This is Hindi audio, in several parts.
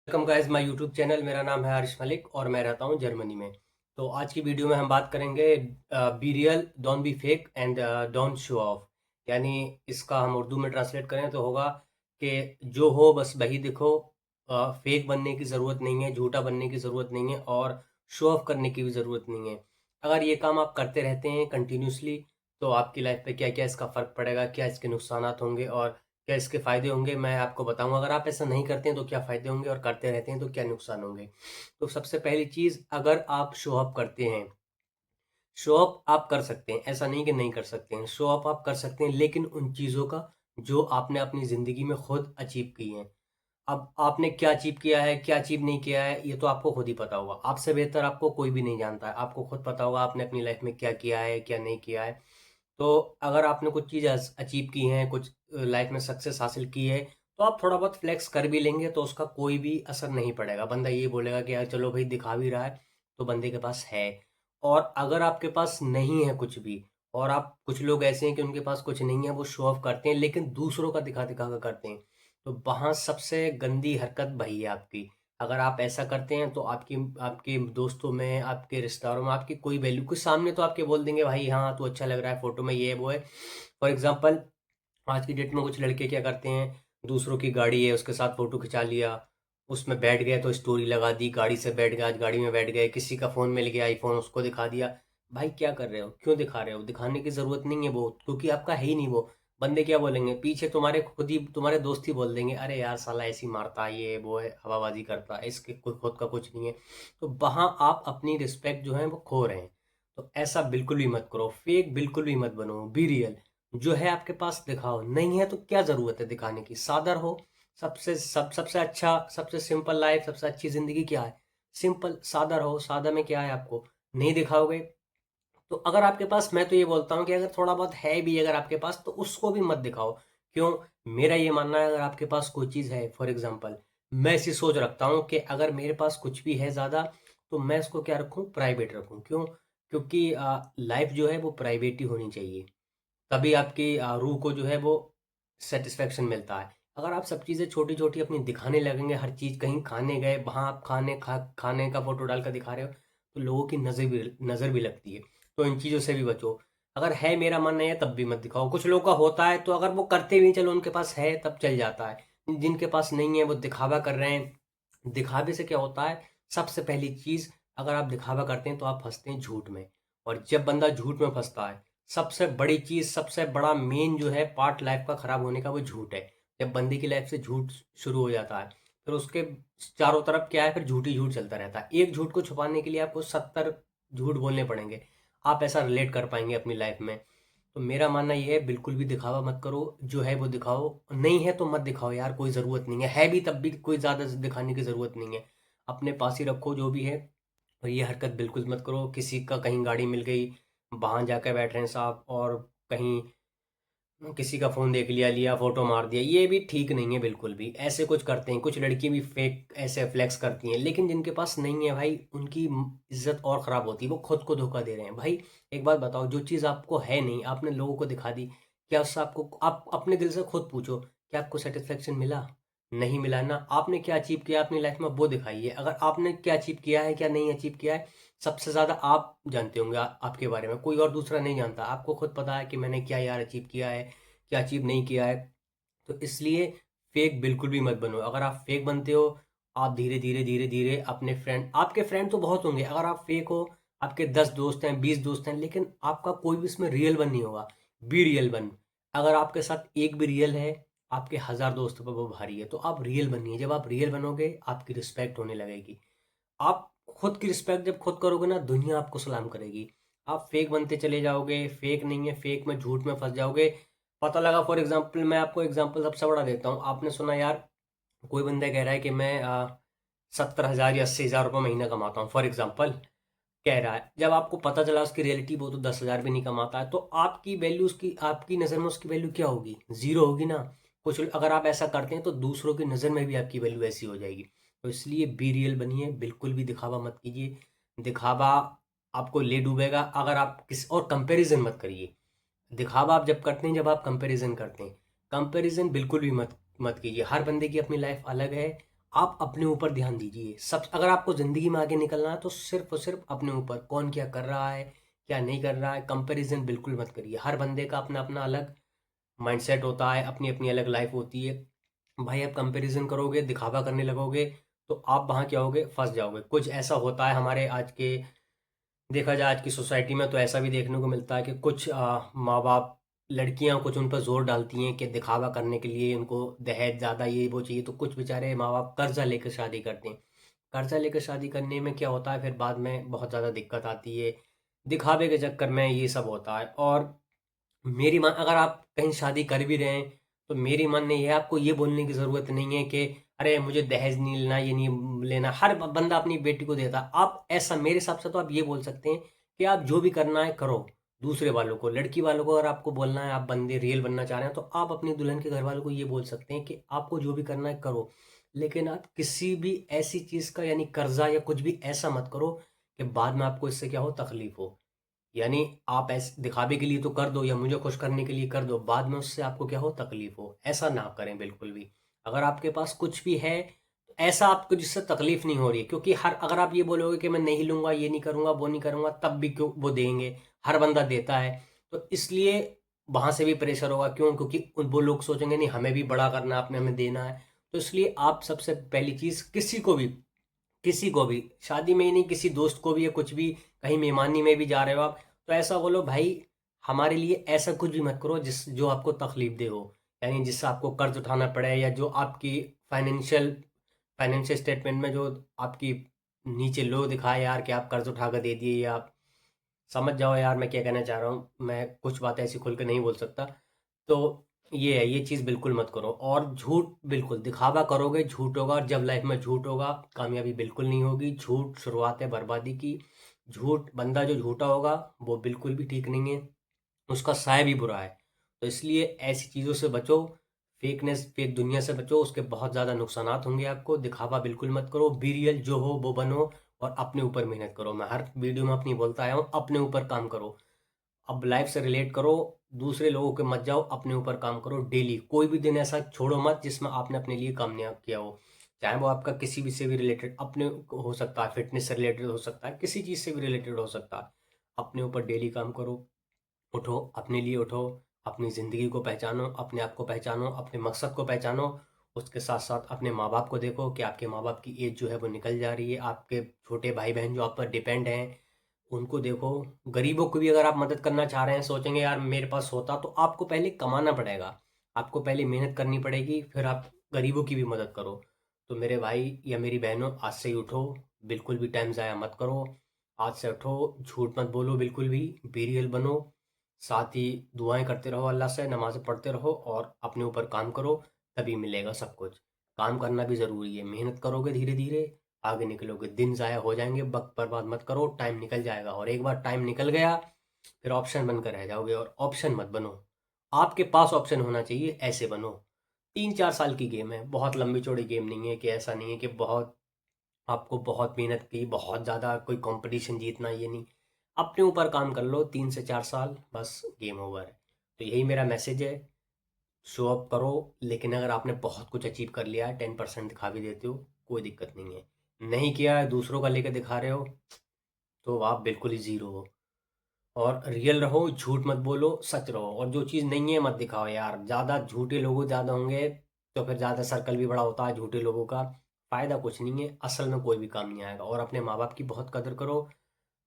Welcome guys my YouTube channel. मेरा नाम है आरिश मलिक और मैं रहता हूँ जर्मनी में। तो आज की वीडियो में हम बात करेंगे be real don't be fake and don't show off. यानी इसका हम उर्दू में ट्रांसलेट करें तो होगा कि जो हो बस वही दिखो। फेक बनने की ज़रूरत नहीं है, झूठा बनने की ज़रूरत नहीं है और शो ऑफ करने की भी ज़रूरत नहीं है। अगर ये काम आप करते रहते हैं कंटिन्यूसली तो आपकी लाइफ पे क्या क्या इसका फ़र्क पड़ेगा, क्या इसके नुकसानात होंगे और क्या इसके फ़ायदे होंगे, मैं आपको बताऊँगा। अगर आप ऐसा नहीं करते हैं तो क्या फ़ायदे होंगे और करते रहते हैं तो क्या नुकसान होंगे। तो सबसे पहली चीज़, अगर आप शो ऑफ करते हैं, शो ऑफ आप कर सकते हैं, ऐसा नहीं कि नहीं कर सकते हैं। शो ऑफ आप कर सकते हैं लेकिन उन चीज़ों का जो आपने अपनी ज़िंदगी में खुद अचीव की हैं। अब आपने क्या अचीव किया है, क्या अचीव नहीं किया है, ये तो आपको खुद ही पता होगा। आपसे बेहतर आपको कोई भी नहीं जानता है। आपको खुद पता होगा आपने अपनी लाइफ़ में क्या किया है, क्या नहीं किया है। तो अगर आपने कुछ चीज़ अचीव की हैं, कुछ लाइफ में सक्सेस हासिल की है, तो आप थोड़ा बहुत फ्लेक्स कर भी लेंगे तो उसका कोई भी असर नहीं पड़ेगा। बंदा ये बोलेगा कि यार चलो भाई दिखा भी रहा है, तो बंदे के पास है। और अगर आपके पास नहीं है कुछ भी, और आप कुछ लोग ऐसे हैं कि उनके पास कुछ नहीं है, वो शो ऑफ करते हैं लेकिन दूसरों का दिखा-दिखा कर करते हैं। तो वहाँ सबसे गंदी हरकत वही है आपकी। अगर आप ऐसा करते हैं तो आपकी आपके दोस्तों में, आपके रिश्तेदारों में आपकी कोई वैल्यू, कुछ सामने तो आपके बोल देंगे भाई हाँ, तू अच्छा लग रहा है फ़ोटो में, ये है, वो है। फॉर एग्ज़ाम्पल आज की डेट में कुछ लड़के क्या करते हैं, दूसरों की गाड़ी है उसके साथ फ़ोटो खिंचा लिया, उसमें बैठ गए तो स्टोरी लगा दी, गाड़ी से बैठ गए, आज गाड़ी में बैठ गए, किसी का फ़ोन मिल गया आईफ़ोन उसको दिखा दिया। भाई क्या कर रहे हो? क्यों दिखा रहे हो? दिखाने की ज़रूरत नहीं है वो, क्योंकि आपका है ही नहीं वो। बंदे क्या बोलेंगे? पीछे तुम्हारे खुद ही तुम्हारे दोस्त ही बोल देंगे, अरे यार साला ऐसे ही मारता है, ये वो है, हवाबाज़ी करता है, इसके खुद का कुछ नहीं है। तो वहाँ आप अपनी रिस्पेक्ट जो है वो खो रहे हैं। तो ऐसा बिल्कुल भी मत करो, फेक बिल्कुल भी मत बनो, बी रियल। जो है आपके पास दिखाओ, नहीं है तो क्या ज़रूरत है दिखाने की? सादर हो। सबसे अच्छा, सबसे सिंपल लाइफ, सबसे अच्छी ज़िंदगी क्या है? सिंपल, सादा रहो। सादा में क्या है, आपको नहीं दिखाओगे तो अगर आपके पास, मैं तो ये बोलता हूँ कि अगर थोड़ा बहुत है भी अगर आपके पास तो उसको भी मत दिखाओ। क्यों? मेरा ये मानना है, अगर आपके पास कोई चीज़ है, फॉर एग्जांपल मैं ऐसी सोच रखता हूँ कि अगर मेरे पास कुछ भी है ज़्यादा तो मैं इसको क्या रखूँ, प्राइवेट रखूँ। क्यों? क्योंकि लाइफ जो है वो प्राइवेट ही होनी चाहिए। तभी आपकी रूह को जो है वो सेटिस्फेक्शन मिलता है। अगर आप सब चीज़ें छोटी-छोटी अपनी दिखाने लगेंगे, हर चीज़, कहीं खाने गए, वहाँ आप खाने का फ़ोटो डालकर दिखा रहे हो, तो लोगों की नज़र भी लगती है। तो इन चीज़ों से भी बचो। अगर है, मेरा मानना है, तब भी मत दिखाओ। कुछ लोगों का होता है तो अगर वो करते भी, चलो उनके पास है तब चल जाता है। जिनके पास नहीं है वो दिखावा कर रहे हैं। दिखावे से क्या होता है, सबसे पहली चीज़, अगर आप दिखावा करते हैं तो आप फँसते हैं झूठ में। और जब बंदा झूठ में फँसता है, सबसे बड़ी चीज़, सबसे बड़ा मेन जो है पार्ट लाइफ का ख़राब होने का, वो झूठ है। जब बंदे की लाइफ से झूठ शुरू हो जाता है, फिर उसके चारों तरफ क्या है, फिर झूठ ही झूठ चलता रहता है। एक झूठ को छुपाने के लिए आपको 70 झूठ बोलने पड़ेंगे। आप ऐसा रिलेट कर पाएँगे अपनी लाइफ में। तो मेरा मानना ये है, बिल्कुल भी दिखावा मत करो, जो है वो दिखाओ। नहीं है तो मत दिखाओ यार, कोई ज़रूरत नहीं है भी तब भी कोई ज़्यादा दिखाने की ज़रूरत नहीं है। अपने पास ही रखो जो भी है। और ये हरकत बिल्कुल मत करो, किसी का कहीं गाड़ी मिल गई, वहाँ जाकर बैठ रहे हैं साहब, और कहीं किसी का फ़ोन देख लिया, लिया फ़ोटो मार दिया, ये भी ठीक नहीं है बिल्कुल भी। ऐसे कुछ करते हैं, कुछ लड़की भी फेक ऐसे फ्लेक्स करती हैं, लेकिन जिनके पास नहीं है भाई, उनकी इज़्ज़त और ख़राब होती है, वो खुद को धोखा दे रहे हैं। भाई एक बात बताओ, जो चीज़ आपको है नहीं, आपने लोगों को दिखा दी, क्या उससे आपको, आप अपने दिल से खुद पूछो, क्या आपको सैटिस्फैक्शन मिला? नहीं मिला ना। आपने क्या अचीव किया अपनी लाइफ़ में, वो दिखाइए। अगर आपने क्या अचीव किया है, क्या नहीं अचीव किया है, सबसे ज़्यादा आप जानते होंगे आपके बारे में, कोई और दूसरा नहीं जानता। आपको खुद पता है कि मैंने क्या यार अचीव किया है, क्या अचीव नहीं किया है। तो इसलिए फेक बिल्कुल भी मत बनो। अगर आप फेक बनते हो, आप धीरे धीरे धीरे धीरे अपने फ्रेंड, आपके फ्रेंड तो बहुत होंगे, अगर आप फेक हो, आपके 10 दोस्त हैं, 20 दोस्त हैं, लेकिन आपका कोई भी इसमें रियल बन नहीं होगा। बी रियल बन। अगर आपके साथ एक भी रियल है, आपके 1000 दोस्तों पर वो भारी है। तो आप रियल बनिए। जब आप रियल बनोगे, आपकी रिस्पेक्ट होने लगेगी। आप खुद की रिस्पेक्ट जब खुद करोगे ना, दुनिया आपको सलाम करेगी। आप फेक बनते चले जाओगे, फेक नहीं है, फेक में, झूठ में फंस जाओगे। पता लगा, फॉर एग्जांपल मैं आपको एग्जांपल सबसे बड़ा देता हूँ। आपने सुना यार, कोई बंदा कह रहा है कि मैं 70,000 या 80,000 रुपये महीना कमाता हूँ, फॉर एग्जांपल कह रहा है। जब आपको पता चला उसकी रियलिटी, वो तो 10,000 भी नहीं कमाता है, तो आपकी वैल्यू, उसकी, आपकी नज़र में उसकी वैल्यू क्या होगी? ज़ीरो होगी ना। कुछ अगर आप ऐसा करते हैं तो दूसरों की नज़र में भी आपकी वैल्यू ऐसी हो जाएगी। तो इसलिए बी रियल बनिए, बिल्कुल भी दिखावा मत कीजिए। दिखावा आपको ले डूबेगा। अगर आप किस और कंपैरिजन मत करिए। दिखावा आप जब करते हैं, जब आप कंपैरिजन करते हैं। कंपैरिजन बिल्कुल भी मत मत कीजिए। हर बंदे की अपनी लाइफ अलग है। आप अपने ऊपर ध्यान दीजिए। सब अगर आपको ज़िंदगी में आगे निकलना है तो सिर्फ़ और सिर्फ़ अपने ऊपर, कौन क्या कर रहा है, क्या नहीं कर रहा है, कंपैरिज़न बिल्कुल मत करिए। हर बंदे का अपना-अपना अलग माइंडसेट होता है, अपनी-अपनी अलग लाइफ़ होती है। भाई आप कंपैरिज़न करोगे, दिखावा करने लगोगे, तो आप वहाँ क्या होगे, फँस जाओगे। कुछ ऐसा होता है हमारे आज के, देखा जाए आज की सोसाइटी में तो ऐसा भी देखने को मिलता है कि कुछ माँ-बाप, लड़कियाँ कुछ उन पर ज़ोर डालती हैं कि दिखावा करने के लिए उनको दहेज ज़्यादा ये वो चाहिए, तो कुछ बेचारे माँ-बाप कर्ज़ा लेकर शादी करते हैं। कर्ज़ा लेकर शादी करने में क्या होता है, फिर बाद में बहुत ज़्यादा दिक्कत आती है। दिखावे के चक्कर में ये सब होता है। और मेरी माँ, अगर आप कहीं शादी कर भी रहे हैं, तो मेरी मानना ये है, आपको ये बोलने की ज़रूरत नहीं है कि अरे मुझे दहेज नहीं लेना, ये नहीं लेना। हर बंदा अपनी बेटी को देता है। आप ऐसा, मेरे हिसाब से तो आप ये बोल सकते हैं कि आप जो भी करना है करो। दूसरे वालों को, लड़की वालों को अगर आपको बोलना है, आप बंदे रियल बनना चाह रहे हैं, तो आप अपनी दुल्हन के घर वालों को ये बोल सकते हैं कि आपको जो भी करना है करो। लेकिन आप किसी भी ऐसी चीज़ का, यानी कर्जा या कुछ भी ऐसा मत करो कि बाद में आपको इससे क्या हो, तकलीफ हो। यानी आप ऐसे दिखावे के लिए तो कर दो या मुझे खुश करने के लिए कर दो, बाद में उससे आपको क्या हो, तकलीफ हो। ऐसा ना करें बिल्कुल भी। अगर आपके पास कुछ भी है, तो ऐसा आपको जिससे तकलीफ नहीं हो रही है, क्योंकि हर, अगर आप ये बोलोगे कि मैं नहीं लूंगा, ये नहीं करूंगा, वो नहीं करूंगा, तब भी क्यों वो देंगे। हर बंदा देता है। तो इसलिए वहां से भी प्रेशर होगा। क्यों? क्योंकि वो लोग सोचेंगे नहीं, हमें भी बड़ा करना है, आपने हमें देना है। तो इसलिए आप सबसे पहली चीज, किसी को भी शादी में ही नहीं, किसी दोस्त को भी, या कुछ भी कहीं मेहमानी में भी जा रहे हो आप, तो ऐसा बोलो भाई, हमारे लिए ऐसा कुछ भी मत करो जिस जो आपको तकलीफ दे हो। यानी जिससे आपको कर्ज उठाना पड़े, या जो आपकी फाइनेंशियल फाइनेंशियल स्टेटमेंट में जो आपकी नीचे लो दिखाए यार कि आप कर्ज उठा कर दे दिए, या आप समझ जाओ यार मैं क्या कहना चाह रहा हूँ। मैं कुछ बातें ऐसी खुल के नहीं बोल सकता। तो ये है, ये चीज़ बिल्कुल मत करो। और झूठ, बिल्कुल दिखावा करोगे झूठ होगा, और जब लाइफ में झूठ होगा, कामयाबी बिल्कुल नहीं होगी। झूठ शुरुआत है बर्बादी की। झूठ, बंदा जो झूठा होगा वो बिल्कुल भी ठीक नहीं है, उसका साया भी बुरा है। तो इसलिए ऐसी चीज़ों से बचो, फेकनेस, फेक दुनिया से बचो, उसके बहुत ज़्यादा नुकसानात होंगे आपको। दिखावा बिल्कुल मत करो, बी रियल, जो हो वो बनो, और अपने ऊपर मेहनत करो। मैं हर वीडियो में अपनी बोलता आया हूँ, अपने ऊपर काम करो। अब लाइफ से रिलेट करो, दूसरे लोगों के मत जाओ, अपने ऊपर काम करो डेली। कोई भी दिन ऐसा छोड़ो मत जिसमें आपने अपने लिए काम नहीं किया हो। चाहे वो आपका किसी भी से भी रिलेटेड अपने हो सकता है, फिटनेस से रिलेटेड हो सकता है, किसी चीज़ से भी रिलेटेड हो सकता है। अपने ऊपर डेली काम करो। उठो, अपने लिए उठो, अपनी ज़िंदगी को पहचानो, अपने आप को पहचानो, अपने मकसद को पहचानो। उसके साथ-साथ अपने माँ-बाप को देखो कि आपके माँ-बाप की एज जो है वो निकल जा रही है। आपके छोटे भाई-बहन जो आप पर डिपेंड हैं, उनको देखो। गरीबों को भी अगर आप मदद करना चाह रहे हैं, सोचेंगे यार मेरे पास होता, तो आपको पहले कमाना पड़ेगा। आपको पहले मेहनत करनी पड़ेगी, फिर आप गरीबों की भी मदद करो। तो मेरे भाई या मेरी बहनों, आज से ही उठो, बिल्कुल भी टाइम ज़ाया मत करो। आज से उठो, झूठ मत बोलो बिल्कुल भी, बी रियल बनो। साथ ही दुआएँ करते रहो अल्लाह से, नमाज़ें पढ़ते रहो, और अपने ऊपर काम करो, तभी मिलेगा सब कुछ। काम करना भी ज़रूरी है, मेहनत करोगे धीरे-धीरे, आगे निकलोगे। दिन ज़ाया हो जाएँगे, वक़्त बर्बाद मत करो, टाइम निकल जाएगा, और एक बार टाइम निकल गया, फिर ऑप्शन बनकर रह जाओगे, और ऑप्शन मत बनो। आपके पास ऑप्शन होना चाहिए, ऐसे बनो। 3-4 साल की गेम है, बहुत लंबी-चौड़ी गेम नहीं है, कि ऐसा नहीं है कि बहुत आपको बहुत मेहनत की, बहुत ज़्यादा कोई कॉम्पिटिशन जीतना, ये नहीं। अपने ऊपर काम कर लो, 3 से 4 साल, बस गेम ओवर है। तो यही मेरा मैसेज है, शो अप करो। लेकिन अगर आपने बहुत कुछ अचीव कर लिया है, 10% दिखा भी देते हो, कोई दिक्कत नहीं है। नहीं किया है, दूसरों का लेके दिखा रहे हो, तो आप बिल्कुल ही ज़ीरो हो। और रियल रहो, झूठ मत बोलो, सच रहो, और जो चीज़ नहीं है मत दिखाओ यार। ज़्यादा झूठे लोग ज़्यादा होंगे, तो फिर ज़्यादा सर्कल भी बड़ा होता है झूठे लोगों का। फ़ायदा कुछ नहीं है, असल में कोई भी काम नहीं आएगा। और अपने माँ बाप की बहुत कदर करो,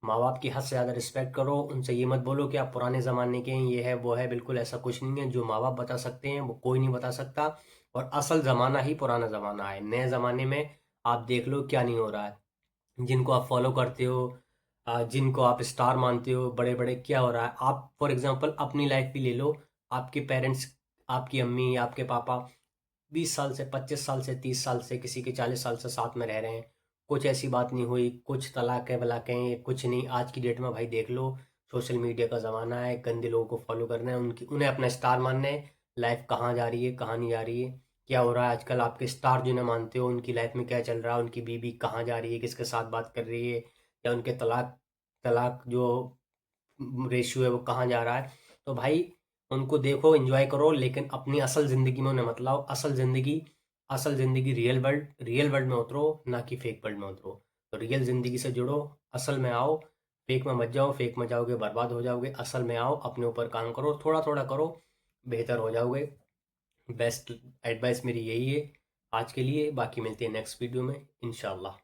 माँ बाप की हद से ज़्यादा रिस्पेक्ट करो। उनसे ये मत बोलो कि आप पुराने ज़माने के हैं, ये है वो है, बिल्कुल ऐसा कुछ नहीं है। जो माँ बाप बता सकते हैं वो कोई नहीं बता सकता। और असल ज़माना ही पुराना ज़माना है। नए ज़माने में आप देख लो क्या नहीं हो रहा है। जिनको आप फॉलो करते हो, जिनको आप स्टार मानते हो बड़े बड़े, क्या हो रहा है। आप फॉर एग्जांपल अपनी लाइफ भी ले लो। आपके पेरेंट्स, आपकी अम्मी, आपके पापा 20 साल से, 25 साल से, 30 साल से, किसी के 40 साल से साथ में रह रहे हैं। कुछ ऐसी बात नहीं हुई, कुछ तलाक है वलाक है, कुछ नहीं। आज की डेट में भाई देख लो, सोशल मीडिया का ज़माना है, गंदे लोगों को फॉलो करना है, उनकी उन्हें अपना स्टार मानना है। लाइफ कहाँ जा रही है, कहाँ नहीं जा रही है, क्या हो रहा है आजकल। आपके स्टार जिन्हें मानते हो, उनकी लाइफ में क्या चल रहा है, उनकी बीवी कहाँ जा रही है, किसके साथ बात कर रही है, या उनके तलाक तलाक जो रेशियो है वो कहाँ जा रहा है। तो भाई उनको देखो, एंजॉय करो, लेकिन अपनी असल ज़िंदगी में उन्हें मत लाओ। असल ज़िंदगी असल ज़िंदगी रियल वर्ल्ड में उतरो, ना कि फेक वर्ल्ड में उतरो। तो रियल ज़िंदगी से जुड़ो, असल में आओ, फेक में मत जाओ, फेक में जाओगे बर्बाद हो जाओगे। असल में आओ, अपने ऊपर काम करो, थोड़ा थोड़ा करो, बेहतर हो जाओगे। बेस्ट एडवाइस मेरी यही है आज के लिए। बाकी मिलती है नेक्स्ट वीडियो में इंशाल्लाह।